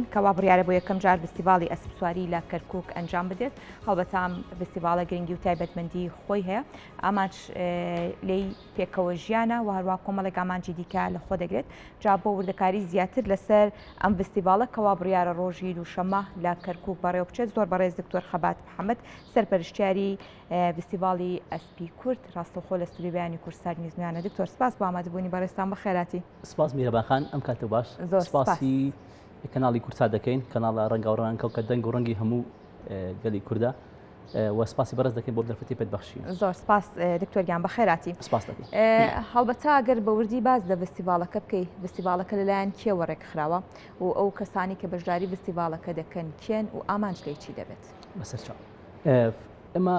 کەوا بڕیارە بۆ یەکەم جار فستیڤاڵی ئەسپسواری لە کەرکووک ئەنجام بدێت. هەڵبەتام فستیڤاڵە گرنگی و تایبەتمەندی خۆی هەیە. ئامانج لی پێکەوە ژیانە و هەروە کۆمەڵێک ئامانجی دیکە لە خۆ دەگرێت. جا بۆ وردەکاری زیاتر لەسەر ئەم فستیڤاڵە کەوا بڕیارە ڕۆژی دووشەممە لە کەرکووک بەڕێوە بچێت. زۆر بەڕێز دکتۆر خەبات محەممەد سەرپەرشتیاری فستیڤاڵی ئەسپی کورد ڕاستەوخۆ لە ستوری بەیانی کوردستان نیزمیانە. دکتۆر سپاس بۆ ئامادەبوونی بەڕێستان بەخێراتی. سپاس میرەبان ئەم کاتە باش سپاسی کەناڵی کورسا دەکەین کەناڵە ڕەنگە و ڕەنگە کە دەنگ و ڕەنگی هەموو گەلی کووردا و سپاسی بەڕێز دەکەین بۆ دەرفەتی پێتبەخشی. زۆر سپاس دکتۆریان بەخێراتی. سپاس دەکەین. هەڵبەتە ئەگەر بە وردی باز لە فستیڤاڵەکە بکەی فستیڤاڵەکە لەلایەن کێوە ڕێکخراوە و ئەو کەسانی کە بەشداری فستیڤاڵەکە دەکەن کێن و ئامانج لێ چی دەبێت؟ بەسەرچاو ئێمە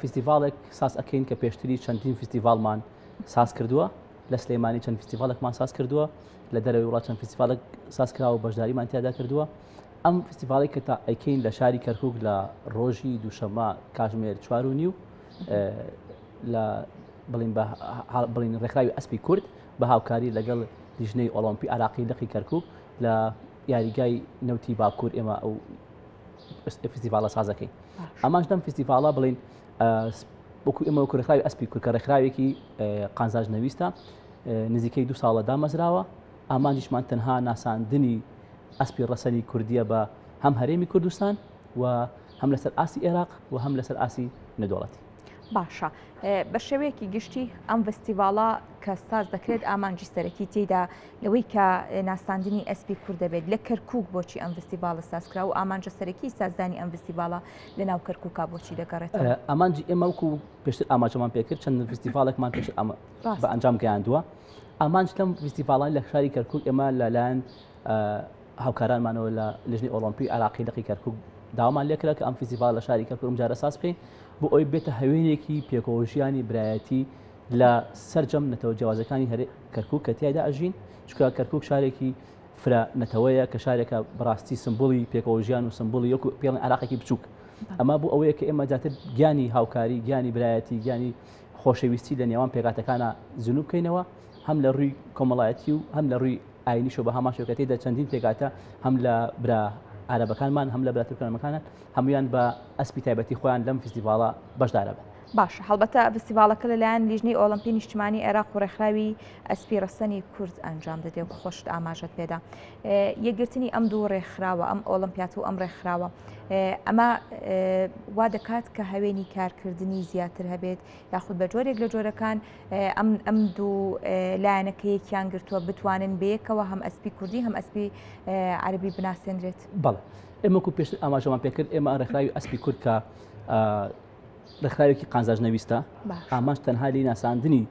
فستیڤاڵێک ساز ئەەکەین کە پێشتری چەندین فستیڤاڵمان ساز کردووە لە سلێمانی چەند فستیڤاڵێکمان ساز کردووە لە دەرەوەی وڵات چەند فستیڤاڵێک ساز کراوە و بەشداریمان تیادا کردووە. ئەم فستیڤاڵی کە تا ئەیکەین لە شاری کەرکووک لە ڕۆژی دووشەممە کاتژمێر 4:30 لە بڵین ڕێکخراوی ئەسپی کورد بە هاوکاری لەگەڵ لیژنەی ئۆلۆمپی عراقی لەقی کەرکووک لە یاریگای نەوتی باکوور ئێمە ئەو فستیڤاڵە سازەکەین. ئەمانش دەم فستیڤاڵە بڵین وەکو ئێمە وەکو ڕێکخراوی ئەسپی کورد کە ڕێکخراوێکی قانزاژنەویستە نزیکەی 2 ساڵە دامەزراوە. ئامانجیشمان تەنها ناساندنی ئەسپی ڕەسەنی کوردیە بە هەم هەرێمی کوردستان و هەم لەسەر ئاسی عێراق و هەم لەسەر ئاسی نەدۆڵەتی. باشە بە شێوەیەکی گشتی ئەم فستیڤاڵە کە ساز دەکرێت ئامانجی سەرەکی تێدا لەوەی کە ناساندنی ئەسپی کورد دەبێت لە کەرکووک بۆچی ئەم فستیڤاڵە سازکرا و ئامانجە سەرەکی سازدانی ئەم فستیڤاڵە لە ناو کەرکووکا بۆچی دەگەڕێتەوە؟ ئامانجی ئێمە وەکو پێشتر ئاماجەمان پێکرد چەند فستیڤاڵێکمان پێش بە ئەنجام گەیاندووە. ئامانج لەم فستیڤاڵان لە شاری کەرکووک ئێمە لەلایەن هاوکارانمانەوە لە لیژنەی ئۆلۆمپی عراقی لەقی کەرکووک داوامان لێکرا کە ئەم فستیڤاڵ لە شاری کەرکووک جارە ساز بکەین بۆ ئەوی بێتە هەوێنێکی پێکەوە ژیانی برایەتی لە سەرجەم نەتەوە جیاوازەکانی کەرکووک کە تیایدا ئەژین. چونکە کەرکووک شارێکی فرە نەتەوەیە کە شارێکە بەڕاستی سمبوڵی پێکەوە ژیان و سمبوڵی وەکو پێڵێن عراقێکی بچووک. ئەمە بۆ ئەوەیە کە ئێمە جاتر گیانی هاوکاری گیانی برایەتی گیانی خۆشەویستی لە نێوان پێکاتەکانە زنوو بکەینەوە هەم لە ڕووی کۆمەڵایەتی و هەم لە ڕووی ئاینیشەوە بە هەمان شێوە کە تێدا چەندین پێکاتە هەم لە برا عەرەبەکانمان هەم لە برا تورکمانەکانان هەمویان بە ئەسپی تایبەتی خۆیان لەم فستیڤاڵە بەشدارە بن. باش هەڵبەتە فستیڤاڵەکە لەلایەن لیژنەی ئۆلۆمپی نیشتیمانی عێراق و ڕێکخراوی ئەسپی ڕەسەنی کورد ئەنجام دەدێت و خۆشت ئاماژەت پێدا. یەکگرتنی ئەم دوو ڕێکخراوە ئەم ئۆلۆمپیات و ئەم ڕێکخراوە ئەمە وا دەکات کە هەوێنی کارکردنی زیاتر هەبێت یاخود بە جۆرێک لە جۆرەکان ئەم دوو لایەنەکە یەکیان گرتووە بتوانن بەیەکەوە هەم ئەسپی کوردی هەم ئەسپی عەرەبی بناسێنرێت. بەڵێ ئێمە وەکو پێشتر ئاماژەمان پێکرد ئێمە ڕێکخراوی ئەسپی کورد کە ڕێکخراوێکی قانزاژنەویستە ئامانج تەنها لی ناساندنی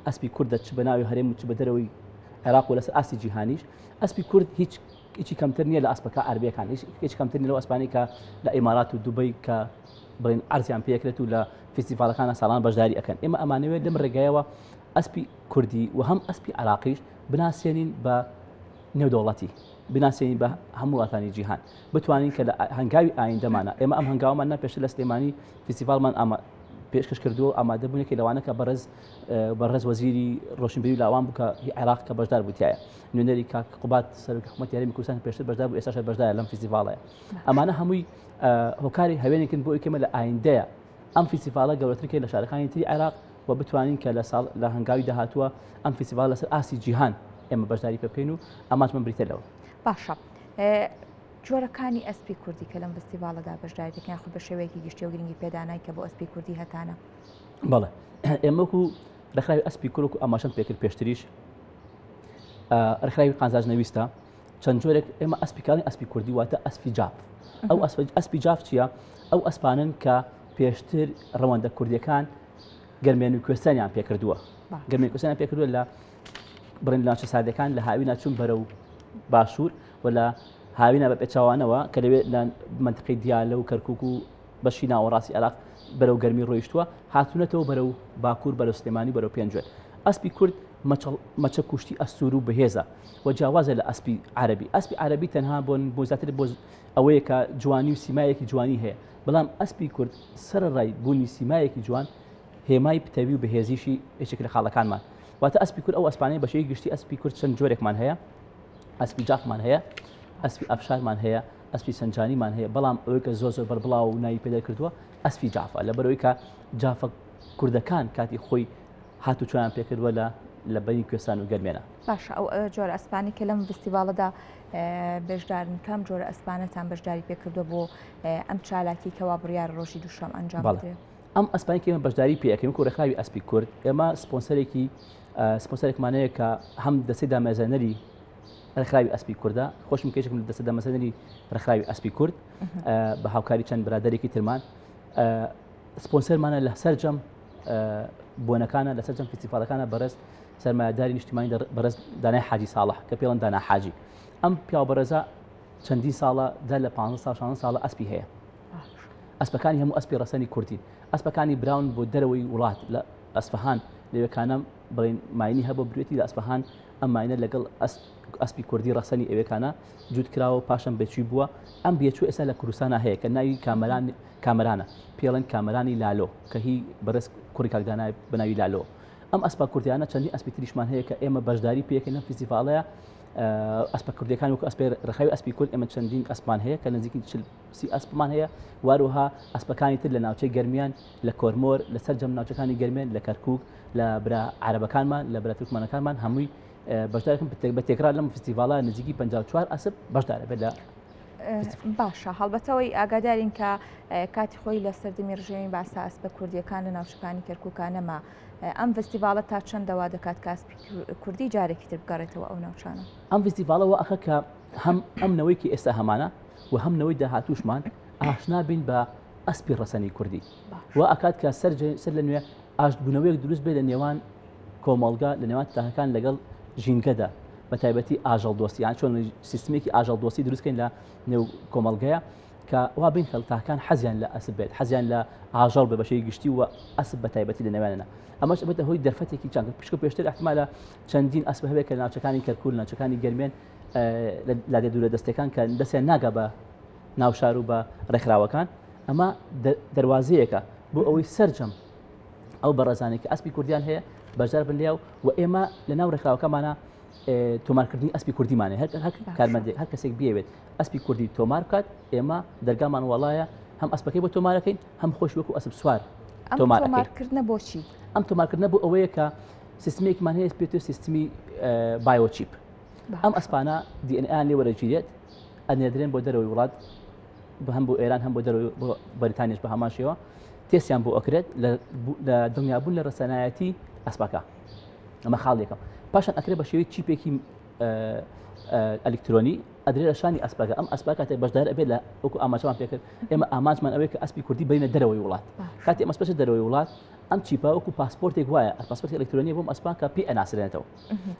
ئەسپی کوردە چ بە ناوی هەرێم و چ بە دەرەوەی عێراق و لەسەر ئاسی جیهانیش ئەسپی کورد هیچی کەمتر نییە لە ئەسپەکە عەربیەکان هیچ کەمتر نیە لەو ئەسپانی کە لە ئیمارات و دوبەی کە بڵێن ئەرزیان پێکرێت و لە فستیڤاڵەکانە ساڵان بەشداری ئەەکەن. ئێمە ئەمانەوێت لەم ڕێگایەوە ئەسپی کوردی و هەم ئەسپی عراقیش بناسیێنین بە نێودەوڵەتی بناسیێنین بە هەموو وڵاتانی جیهان بتوانین کە لە هەنگاوی ئایندەمانە ئێمە ئەم هەنگاومان نەپێشتر لە سلێمانی فستیڤاڵمان پێشکەش کردووە ئامادەبوونێکی لەوانە کە بەڕێز وەزیری ڕۆشنبیری لاوان بوو کە عێراق کە بەشدار بووتیایە نوێنەری کاک قوبات سەرۆکی حکوومەتی هەرێمی کوردستان پێشتر بەشدار بوو ئێستاش بەشدارە لەم فستیڤاڵەیە. ئەمانە هەمووی هۆکاری هەوێنێکن بۆ ئەوەی لە ئایندەیە ئەم فستیڤاڵە گەورەترکەی لە شارەکانی تری عێراق و بتوانین کە لە هەنگاوی داهاتووە ئەم فستیڤاڵ لەسەر ئاسی جیهان ئێمە بەشداری پێ بکەین و ئەمانجمان بریتە لەوە. باشە جۆرەکانی ئەسپی کوردی کە لەم فستیڤاڵەدا بەشداری دەکەن خود بە شێوەیەکی گشتی و گرنگی پێدانای کە بۆ ئەسپی کوردی هەتانە. بەڵێ ئێمە وەکو ڕێکخراوی ئەسپی کورد و ئاماژەم پێکرد پێشتریش ڕێکخراوی قانزاژنەویستە چەند جۆرێک ئێمە ئەسپیکانی ئەسپی کوردی واتە ئەسپی جاف. ئەو ئەسپی جاف چییە؟ ئەو ئەسپانن کە پێشتر ڕەوەندە کوردیەکان گەرمێن و کوێستانیان پێکردووە گەرمێن کوێستانیان پێکردووە لە بڕین لانچە سادەکان لە هاوینە چوون بەرەو باشوور و لە هاوینە بە پێچاوانەوە کە لەوێت لە منتقی دیالە و کەرکووک و بەشی ناوەڕاستی عێراق بەرەو گەرمی ڕۆیشتووە هاتوونەتەوە بەرەو باکوور بەرەو سلێمانی بەرەو پێنجوێر. ئەسپی کورد مەچە کوشتی ئەستور و بەهێزە و جیاوازە لە ئەسپی عەرەبی. ئەسپی عەرەبی تەنها بۆ زیاتر بۆ ئەوەیە کە جوانی و سیمایەکی جوانی هەیە بەڵام ئەسپی کورد سەرڕای بوونی سیمایەکی جوان هێمای پتەوی و بەهێزیشی هیچێک لە خاڵەکانمان واتە ئەسپی کورد ئەو ئەسپانەی بەشەی گشتی ئەسپی کورد چەند جۆرێکمان هەیە ئەسپی جافمان هەیە ئەسپی ئەفشارمان هەیە ئەسپی سنجانیمان هەیە بەڵام ئەوەی کە زۆر زۆر بەربڵاو و ناوی پێدا کردووە ئەسپی جافە لە بەرەوەی کە جافە کوردەکان کاتی خۆی هاتو چۆیان پێکردووە لە بەری کوێستان و گەرمێنە. باشە ئەو جۆرە ئەسپانی کە لەم فستیڤاڵەدا بەشدارن کام جۆرە ئەسپانەتان بەشداری پێکردووە بۆ ئەم چالاکی کەوا بڕیار ڕۆژی دووشەم ئەنجام بدرێت. ئەم ئەسپانی کە ئێمە بەشداری پێەکەین وەکو ڕێکخراوی ئەسپی کورد ئێمە سپۆنسەرێکمانەیە کە هەم دەستەی دامەزێنەری ڕێکخراوی ئەسپی کووردە خۆشم کێشێکم لە دەستە دامەزێنەری ڕێکخراوی ئەسپی کورد بە هاوکاری چەند برادەرێکی ترمان سپۆنسەرمانە لە سەرجەم بۆنەکانە لە سەرجەم فستیڤالەکانە بەڕێز سەرمایه‌داری نیشتیمانی بەڕێز دانای حاجی ساڵح کە پێڵەن دانا حاجی ئەم پیاوەبەرزە چەندین ساڵە دا لە 15 ساڵە ئەسپی هەیە ئەسپەکانی هەموو ئەسپی ڕەسەنی کورتی ئەسپەکانی براون بۆ دەرەوەی وڵات لە ئەسفەهان لەوێکانە بڵین ماینی هەبوو بروێتی لە ئەسفەهان ئەم ماینە لەگەڵ ئەسپی کوردی ڕەسەنی ئەوێکانە جووت کراوە پاشان بێچووی بووە ئەم بێچوو ئێستا لە کوردستانە هەیە کە ناوی کامەرانە پێڵەن کامەرانی لالۆ کە هی بەڕێز کوڕی کاکدانای بەناوی لالۆ ئەم ئەسپا کوردیانە چەندی ئەسپی تریشمان هەیە کە ئێمە بەشداری پێکەین لەم فستیڤالەیە ئەسپە کوردیەکان وەکو ڕێکخراوی ئەسپی کورد ئێمە چەندین ئەسپان هەیە کە نزیکی 40 ئەسپمان هەیە واروها ئەسپەکانی تر لە ناوچەی گەرمیان لە کۆرمۆر لە سەرجەم ناوچەکانی گەرمێن لە کەرکووک لە برا عەرەبەکانمان لە برا تورکمانەکانمان هەمووی بەشدارێکم بە تێکرار لەم فستیڤالە نزیکی 54 ئەسپ بەشدارە بێت لە باشە هەڵبەتەوەی ئاگادارین کە کاتی خۆی لە سەردەمی ڕژێمی باسا ئەسپە کوردیەکان لە ناوچەکانی کەرکووکانەما ئەم فستیڤالە تا چەندەوا دەکات کە ئەسپی کوردی جارێکی تر بگەڕێتەوە ئەو ناوچانە ئەم فستیڤالەوە ئەخە کە هەم ئەم نەوەیکی ئێستا هەمانە و هەم نەوەی داهاتووشمان ئاشنا بین بە ئەسپی ڕەسەنی کوردی و ئەکات کە سەر لە نوێ ئاشتبوونەوەیەک دروست بێت لە نێوان کۆمەڵگا لە نێوان تاهەکان لەگەڵ ژینگەدا بە تایبەتی ئاژەڵ دۆستیان چۆن سیستمێکی ئاژەڵ دۆستی دروستکەین لە نێو کۆمەڵگەیە کە وا بین خەڵتاکان حەزیان لە ئەسب بێت حەزیان لە ئاژەڵ بە بەشەی گشتی و ئەسب بە تایبەتی لە نێوانەوە ئەمەش بێتە هۆی دەرفەتێکی چەند پشک پێشتر احتمالە چەندین ئەسب هەبێت کە ناوچەکانی کەرکوور ناوچەکانی گەرمێن لە دوورە دەستەکان کە دەستیان ناگا بە ناوشار و بە ڕێکخراوەکان ئەمە دەواازەیەکە بۆ ئەوەی سەرجەم ئەو بەڕێزانێک کە ئەسپی کوردیان هەیە بەشدار بن لێو و ئێمە لە ناو ڕێکخراوەکەمانە تۆمارکردنی ئەسپی کوردیمانێ کارمەندێک هەر کەسێک بیاوێت ئەسپی کوردی تۆمار بکات ئێمە دەرگامان وڵایە هەم ئەسپەکەی بۆ تۆمارەکەین هەم خۆش وەکو ئەسب سوار تۆمارکردنە بۆچی ئەم تۆمارکردنە بۆ ئەوەیە کە سیستمێکمان هەیە پێتر سیستمی بایۆچیپ ئەم ئەسپانە دیئنئیان لێ وەرەگیرێت ئەنێدرێن بۆ دەرەوەی وڵات هەم بۆ ئێران هەم بۆ دەرەوەی بەریتانیاش بە هەمان شێوە تێستیان بۆ ئەکرێت لە دڵنیابوون لە ڕەسەنایەتی ئەسپەکە ئەمە خاڵێکە پاشان ئەکرێت بە شێوەی چیپێکی ئەلکترۆنی ئەدرێ لە شانی ئەسپەکە ئەم ئەسپەکە بەشدار ئەبێت لە وەکو ئاماژەمان پێکرد ئێمە ئامانجمان ئەوەیە کە ئەسپی کوردی بینە دەرەوەی وڵات کاتی ئەمە سپەشە دەرەوەی وڵات ئەم چیپە وەکو پاسپۆرتێک وایە پاسپۆرتی ئەلکترۆنی بۆم ئەسپاکە پێ ئەناسرێنێتەوە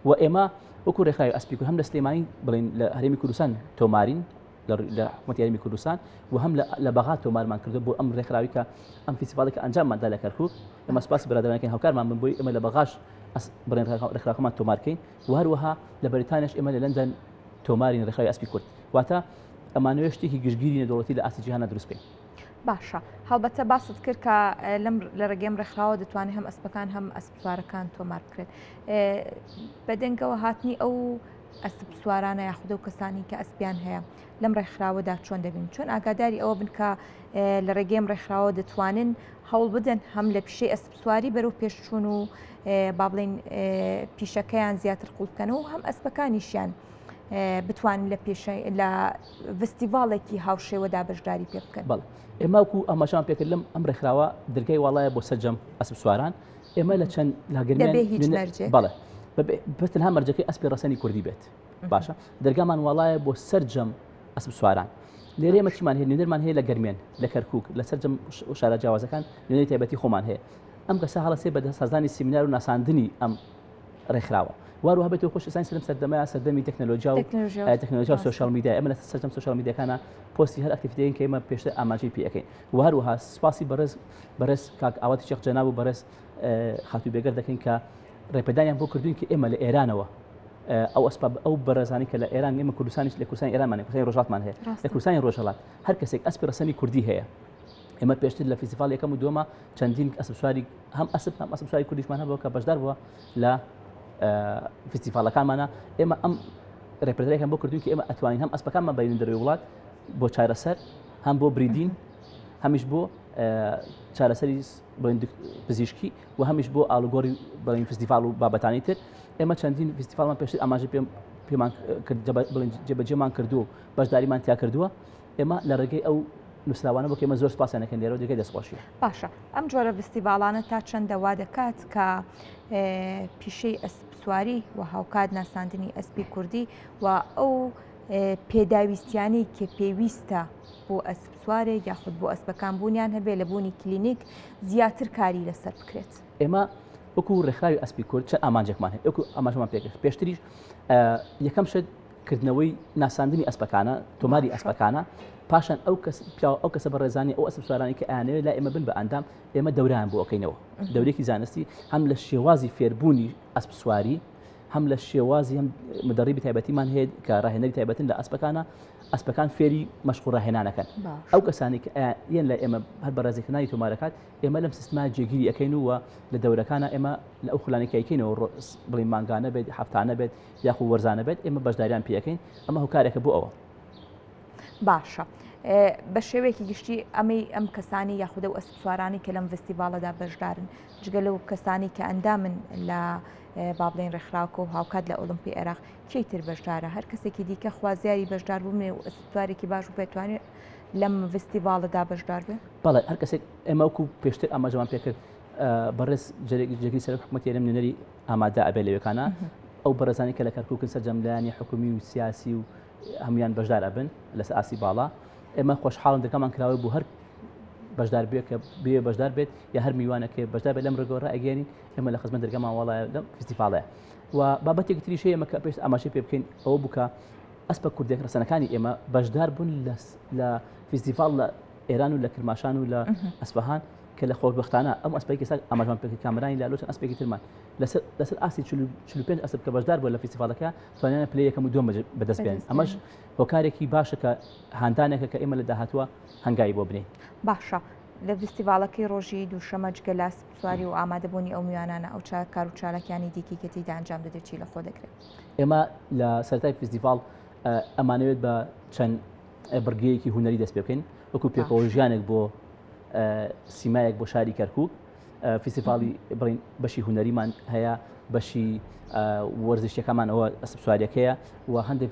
و ئێمە وەکو ڕێکخراوی ئەسپی کورد هەم لە سلێمانی بڵین لە هەرێمی کوردستان تۆمارین لە حکوومەتی هەرێمی کوردستان و هەم لە بەغا تۆمارمان کردو بۆ ئەم ڕێکخراوی کە ئەم فستیڤالێکە ئەنجامماندا لە کەرکووک ئێمە سوپاسی برادەرانەکەین هاوکارمان بن بۆی ئێمە لە بەغاش بڵێن ڕێکخراوەکەمان تۆمارکەین و هەروەها لە بەریتانیاش ئێمە لە لەندەن تۆمارین ڕێکخراوی ئەسپی کورد واتە ئەمانەوە شتێکی گشتگیری نێودەوڵەتی لە ئاستی جیهانە دروست بکەین. باشە هەڵبەتە باست کرد کە لە ڕێگەم ڕێکخراوە دەتوانێت هەم ئەسپەکان هەم ئەسپ سوارەکان تۆمار بکرێت بەدەنگەوە هاتنی ئەو ئەسپ سوارانە یاخودە و کەسانی کە ئەسپیان هەیە لەم ڕێکخراوەدا چۆن دەبین چۆن ئاگاداری ئەوە بن کە لە ڕێگەم ڕێکخراوە دەتوانن هەوڵ بدەن هەم لە پیشەی ئەسپ سواری بەرەو پێشچوون و با بڵین پیشەکەیان زیاتر قوڵکەنەوە و هەم ئەسپەکانیشیان بتوانین لە فستیڤالێکی هاوشێوەدا بەشداری پێ بکەن. بەڵێ ئێمە وەکو ئاماژەمان پێکرد لەم ئەم ڕێکخراوە دەرگای وڵایە بۆ سەرجەم ئەسپ سواران ئێمە لە چەند لاگەرمێن بەڵێ بەتەنها مەرجەکەی ئەسپی ڕەسەنی کوردی بێت باشە دەرگامان وڵایە بۆ سەرجەم ئەسپ سواران لێرە ئێمە چیمان هەیە نوێنەرمان هەیە لە گەرمێن لە کەرکووک لە سەرجەم شارە جیاوازەکان نوێنەری تایبەتی خۆمان هەیە ئەم کەسە هەڵەسێ بە سازانی سیمینار و ناساندنی ئەم ڕێکخراوە واروها بێتەوە خۆش ئێستا سەرم سەردەمەیە سەردەمی تەکنۆلۆژیا و تەکنۆلۆژیا و سۆشیال میدیا ئێمە لە سەرجەم سۆشیال میدیاکانە پۆستی هەر ئەکتیڤیتەیەک کە ئێمە پێشتر ئاماژەی پێەکەین و هەروەها سپاسی بەڕێز کاک ئاواتی شێخ جەناب و بەڕێز خاتوو بێگەر دەکەین کە ڕێپێدانیان بۆ کردوین کە ئێمە لە ئێرانەوە ئەو بەڕێزانی کە لە ئێران ئێمە کوردستانیش لە کوردستانی ئێرانمان کوردستانی ڕۆژهەڵاتمان هەیە لە کوردستانی ڕۆژهەڵات هەر کەسێک ئەسپی ڕەسەنی کوردی هەیە ئێمە پێشتر لە فستیڤال یەکەم و دووەمە چەندین ئەسپ سواری هەم ئەسپ سواری کوردیشمان هەبووە کە بەشدار بووە لە فستیڤالەکانمانە ئێمە ئەم ڕێپەردەیەکان بۆ کردوین کە ئێمە ئەتوانین هەم ئەسپەکانمان بەرین دەروی وڵات بۆ چارەسەر هەم بۆ بریدین هەمیش بۆ چارەسەری پزیشکی و هەمیش بۆ ئاڵوگۆڕی بەڵین فستیڤال و بابەتانی تر ئێمە چەندین فستیڤالمان پێشتر ئاماژە پێمان جێبەجێمان کردو بەشداریمان تیا کردووە ئێمە لە ڕێگەی ئەو نووسراوانە بۆ ئێمە زۆر سپاسیانەکەن لێرە دەکەی دەستخۆشیە. باشە ئەم جۆرە فستیڤالانە تا چەندەوا دەکات کە پیشەی ئەسپ سواری و هاوکات ناساندنی ئەسپی کوردی و ئەو پێداویستیانەی کە پێویستە بۆ ئەسپ سوارێک یاخود بۆ ئەسپەکان بوونیان هەبێ لە بوونی کلینیک زیاتر کاری لەسەر بکرێت. ئێمە وەکو ڕێکخراوی ئەسپی کورد چەند ئامانجێکمان هەیە وەکو ئاماژەمان پێکرد پێشتریش یەکەم شت کردنەوەی ناساندنی ئەسپەکانە تۆماری ئەسپەکانە پاشان ئەو کەسە بە ڕێزانی ئەو ئەسپ سوارانی کە ئەیانەوێت لا ئێمە بن بە ئەندام ئێمە دەوران بۆ ئەەکەینەوە دەورێکی زانستی هەم لە شێوازی فێربوونی ئەسپ سواری هەم لە شێوازی هەم مدەڕیبی تایبەتیمان هەیە کە ڕاهێنەری تایبەتن لە ئەسپەکان فێری مەشق و ڕاهێنانەکەن ئەو کەسانی کە یەن لە ئێمە هەر بە ڕێزێکردنی تۆمارەکات ئێمە لەم سیستما جێگیری ئەەکەین و لە دەورەکانە ئێمە لە ئەو خولانێکی ئەیکەینەوە بڵین مانگانە بێت هەفتانە بێت یاخو وەرزانە بێت ئێمە بەشداریان پێەکەین ئەمە هۆکارێکە بۆ ئەوە. باشە بە شێوەیەکی گشتی ئەم کەسانی یاخودە و ئەسپ سوارانی کە لەم فستیڤالەدا بەشدارن جگە لەو کەسانی کە ئەندامن لە با بڵێن ڕێکخراوەکە و هاوکات لە ئۆلمپی عێراق کێی تر بەشدارە هەر کەسێکی دیکە خوازیاری بەشدار بوومێ و ئەسپسوارێکی باش و پێتوانێت لەم فستیڤالەدا بەشدار بێت؟ بەڵێ هەر کەسێک ئێمە وەکو پێشتر ئاماژەمان پێکرد بەڕێز جێگیری سەر حکوومەتی ئێرە نوێنەری ئامادە ئەبێ لەوێکانە ئەو بەڕێزانی کە لە کەرکووکن سەرجەملایانی حکومی و سیاسی و هەمویان بەشدار ئەبن لەسەر ئاسی باڵا ئێمە خۆشحاڵن دەکەمان کراوە بوو هەر بەشدار بێت کە بێ بەشدار بێت یا هەر میوانەکە بەشدار بێت لەم ڕێگەوە ئەگەێنین ئێمە لە خزمەت دەرگامان وڵایە لەم فستیڤالەیە و بابەتێک تریش ئێمە کە پێشتر ئاماژەی پێ بکەین ئەوە بووکە ئەسپە کوردێک ڕەسەنەکانی ئێمە بەشدار بوون لە فستیڤال لە ئێران و لە کرماشان و لە ئەسپەهان کە لە خۆشبەختانە ئەم ئەسپێکی سا ئاماژمان پێ کامرانی لالۆچەند ئەسپێکی ترمان لەسەر ئاسی 45 ئەسپ کە بەشدار بووە لە فستیڤالەکە توانیانە پلەی یەکەم و دووەم بەدەست بێنن ئەمەش هۆکارێکی باشە کە هاندانێکە کە ئێمە لە داهاتووە هەنگایی بۆ بنین. باشە لە فستیڤالەکەی ڕۆژی دووشەمە جگە لە ئەسپ سواری و ئامادەبوونی ئەو میوانانە ئەو کار و چالەکانی دیکەی کە تێیدا ئەنجام دەدرێت چی لە خۆ دەکرێت؟ ئێمە لە سەرەتای فستیڤال ئەمانەوێت بە چەند بڕگەیەکی هونەری دەست پێ بکەین وەکو پێکەوەژیانێک بۆ سیمایەک بۆ شاری کەرکووک فستیڤالی بڕین بەشی هونەریمان هەیە بەشی وەرزشتەکەمان ئەوە ئەسپ سواریەکەیە و هەندێک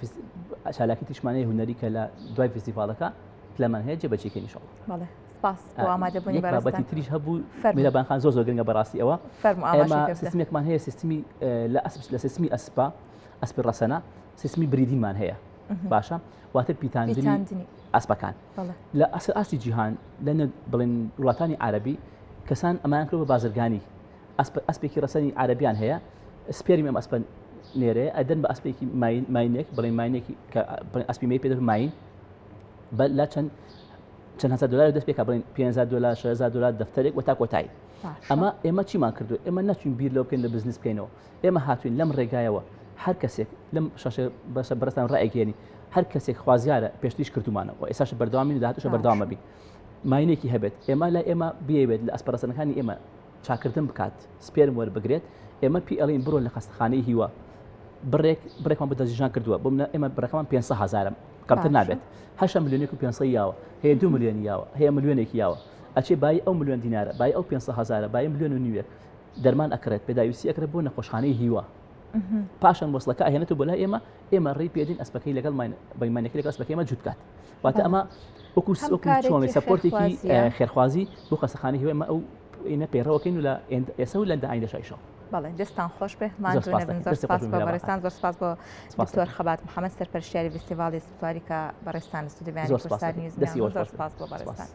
چالاکی تیشمانەیە هونەری کە لە دوای فستیڤالەکە پلەمان هەیە جێبەجێکەینی ئینشاڵڵا. بەڵێ سپاس بۆ ئامادەبوونی بەڕێستان. بابەتی تریش هەبوو میرەبان خان زۆر گرنگە بەڕاستی ئەوە ئێمە سیستمێکمان هەیە سیستمی لە سیستمی ئەسپی ڕەسەنە سیستمی بریدینمان هەیە باشە واتە پیتاندنی ئەسپەکان لە ئاسی جیهان لە بڵێن وڵاتانی عەرەبی کەسان ئەمایان کرد بە بازرگانی ئەسپێکی ڕەسەنی عەرەبیان هەیە سپێری ئەم ئەسپە نێرەیە ئەدەن بە ئەسپێکی ماینێک بڵێن ماینێکی کە ئەسپی مەی پێدەر ماین لە چەند هەزار دلار دەست پێکا بڵێن 5,000 دلار 6,000 دلار دەفتەرێک و تا کۆتایی ئەمە ئێمە چیمان کردو ئێمە نەچوین بیر لەو بکەین لە بزنس بکەینەوە ئێمە هاتوین لەم ڕێگایەوە هەر کەسێک لەم شاشە بەشە بەرزان ڕائگەێنی هەر کەسێک خوازیارە پێشتیش کردومانەوە ئێساش بەردەوامی و داهاتوشە بەردەوامە بین ماینێکی هەبێت ئێمە لە ئێمە بێوێت لە ئەسپەرەسەنەکانی ئێمە چاکردن بکات سپێرم وەربگرێت ئێمە پی ئەڵین بڕۆ لە خەستەخانەی هیوە بڕێکمان بە دەستنیشان کردووە بۆ منە ئێمە بڕەکەمان 500,000 کەمتر نابێت 8 ملیۆنێک و 500 یاوە هەیە 2 ملیۆنی یاوە هەیە ملیۆنێکی یاوە ئەچێ بای ئەو ملیۆن دینارە بای ئەو 500,000 بای ملیۆن و نیوێک دەرمان ئەکرێت پێداویستی ئەکرێت بۆ نەخۆشخانەی هیوە پاشان وەسڵەکە ئەهێنێتەوە بۆ لای ئێمە ڕێی پێدین ئەسپەکەی لەگەڵ بەیمانێکی لەگەڵ ئەسپەکەی ئێمە جووت کات واتە ئەمە وەکو چۆن سەپۆرتێکی خێرخوازی بۆ خەستەخانەی هیوە ئەمە ئەو ئینە پێڕەوەکەین و لە ئێستا و لە ئایندەشە ئیشەڵڵا. بەڵێ دەستان خۆش بێ ماندوونەبن زۆر سپاس بە بەڕێستان زۆر سپاس بۆ دکتۆر خەبات محەممەد سەرپەرشتیاری فستیڤاڵی سپسواری کە بەڕێستان لە ستودیۆ بەیانی کورسانی نوێژ زۆر سپاس بۆ بەڕێستان.